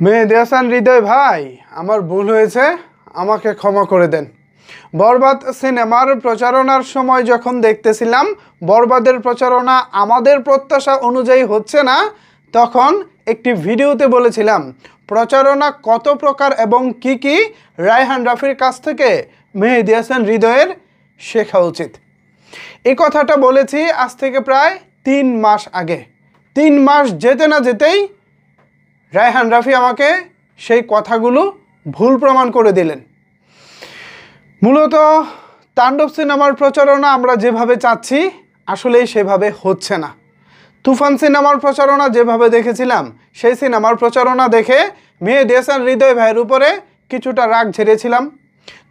মেহেদী হাসান হৃদয় ভাই, আমার ভুল হয়েছে, আমাকে ক্ষমা করে দেন। বরবাদ সিনেমার প্রচারণার সময় যখন দেখতেছিলাম বরবাদের প্রচারণা আমাদের প্রত্যাশা অনুযায়ী হচ্ছে না, তখন একটি ভিডিওতে বলেছিলাম প্রচারণা কত প্রকার এবং কি রায়হান রাফির কাছ থেকে মেহেদী হাসান হৃদয়ের শেখা উচিত। এই কথাটা বলেছি আজ থেকে প্রায় 3 মাস আগে। 3 মাস যেতে না যেতেই রায়হান রাফি আমাকে সেই কথাগুলো ভুল প্রমাণ করে দিলেন। মূলত তাণ্ডব সিনেমার প্রচারণা আমরা যেভাবে চাচ্ছি আসলেই সেভাবে হচ্ছে না। তুফান সিনেমার প্রচারণা যেভাবে দেখেছিলাম সেই সিনেমার প্রচারণা দেখে মেহেদী হাসান হৃদয় ভাইয়ের উপরে কিছুটা রাগ ঝেড়েছিলাম।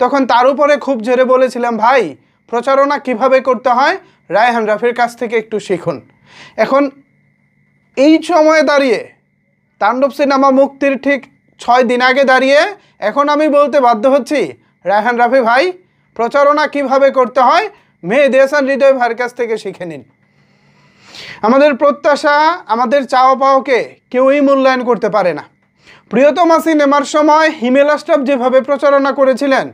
তখন তার উপরে খুব ঝেড়ে বলেছিলাম, ভাই প্রচারণা কিভাবে করতে হয় রায়হান রাফির কাছ থেকে একটু শিখুন। এখন এই সময়ে দাঁড়িয়ে তাণ্ডব সিনেমা মুক্তির ঠিক 6 দিন আগে দাঁড়িয়ে এখন আমি বলতে বাধ্য হচ্ছি, রায়হান রাফি ভাই প্রচারণা কিভাবে করতে হয় মেহেদী হাসান হৃদয় ভাইয়ের কাছ থেকে শিখে নিন। আমাদের প্রত্যাশা, আমাদের চাওয়া পাওয়াকে কেউই মূল্যায়ন করতে পারে না। প্রিয়তমা সিনেমার সময় হিমেল আশরাফ যেভাবে প্রচারণা করেছিলেন,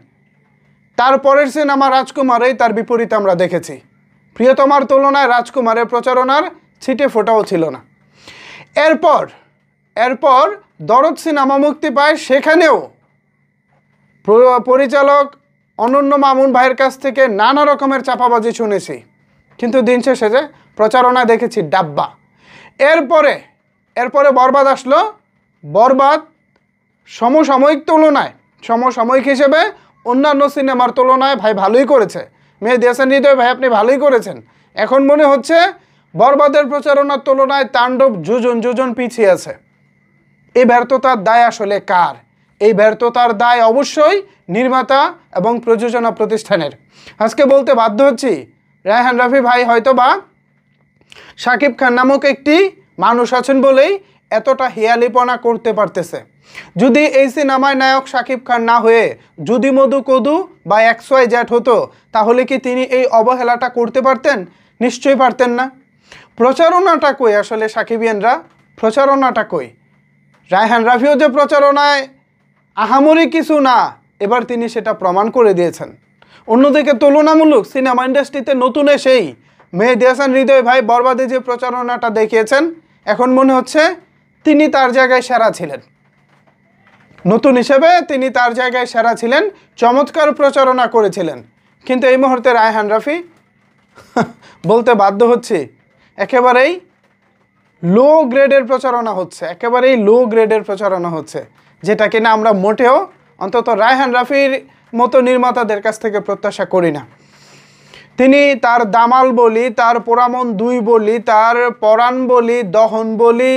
তারপরের সিনেমা রাজকুমারেই তার বিপরীত আমরা দেখেছি। প্রিয়তমার তুলনায় রাজকুমারের প্রচারণার ছিটে ফোটাও ছিল না। এরপর দরদ সিনেমা মুক্তি পায়, সেখানেও পরিচালক অনন্য মামুন ভাইয়ের কাছ থেকে নানা রকমের চাপাবাজি শুনেছি, কিন্তু দিন শেষে যে প্রচারণা দেখেছি ডাব্বা। এরপরে বরবাদ আসলো। বরবাদ সমসাময়িক হিসেবে অন্যান্য সিনেমার তুলনায় ভাই ভালোই করেছে। মেহেদী হাসান হৃদয় ভাই আপনি ভালোই করেছেন। এখন মনে হচ্ছে বরবাদের প্রচারণার তুলনায় তাণ্ডব যোজন পিছিয়ে আছে। এই ব্যর্থতার দায় আসলে কার? এই ব্যর্থতার দায় অবশ্যই নির্মাতা এবং প্রযোজনা প্রতিষ্ঠানের। আজকে বলতে বাধ্য হচ্ছি, রায়হান রাফি ভাই হয়তোবা শাকিব খান নামক একটি মানুষ আছেন বলেই এতটা হেয়ালিপনা করতে পারতেছে। যদি এই সিনেমায় নায়ক শাকিব খান না হয়ে যদি মধু কদু বা XYZ হতো, তাহলে কি তিনি এই অবহেলাটা করতে পারতেন? নিশ্চয়ই পারতেন না। প্রচারণাটা কই আসলে সাকিবিয়ানরা? প্রচারণাটা কই? রায়হান রাফিও যে প্রচারণায় আহামরি কিছু না, এবার তিনি সেটা প্রমাণ করে দিয়েছেন। অন্যদিকে তুলনামূলক সিনেমা ইন্ডাস্ট্রিতে নতুন এসেই মেহেদী হাসান হৃদয় ভাই বরবাদে যে প্রচারণাটা দেখিয়েছেন, এখন মনে হচ্ছে তিনি তার জায়গায় সেরা ছিলেন। নতুন হিসেবে তিনি তার জায়গায় সেরা ছিলেন, চমৎকার প্রচারণা করেছিলেন। কিন্তু এই মুহূর্তে রায়হান রাফি বলতে বাধ্য হচ্ছি একেবারেই লো গ্রেডের প্রচারণা হচ্ছে, যেটা কিনা আমরা মোটেও অন্তত রায়হান রাফির মতো নির্মাতাদের কাছ থেকে প্রত্যাশা করি না। তিনি তার দামাল বলি, তার পোড়ামন 2 বলি, তার পরাণ বলি, দহন বলি,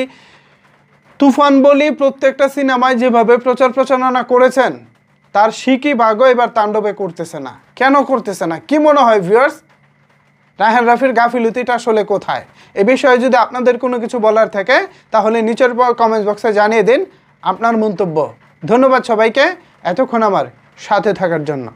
তুফান বলি, প্রত্যেকটা সিনেমায় যেভাবে প্রচারণা করেছেন তার শিকি ভাগও এবার তাণ্ডবে করতেছে না। কেন করতেছে না? কি মনে হয় ভিউয়ার্স, রায়হান রাফির গাফিলতিটা আসলে কোথায়? এ বিষয়ে যদি আপনাদের কোনো কিছু বলার থাকে তাহলে নিচের কমেন্ট বক্সে জানিয়ে দিন আপনার মন্তব্য। ধন্যবাদ সবাইকে এতক্ষণ আমার সাথে থাকার জন্য।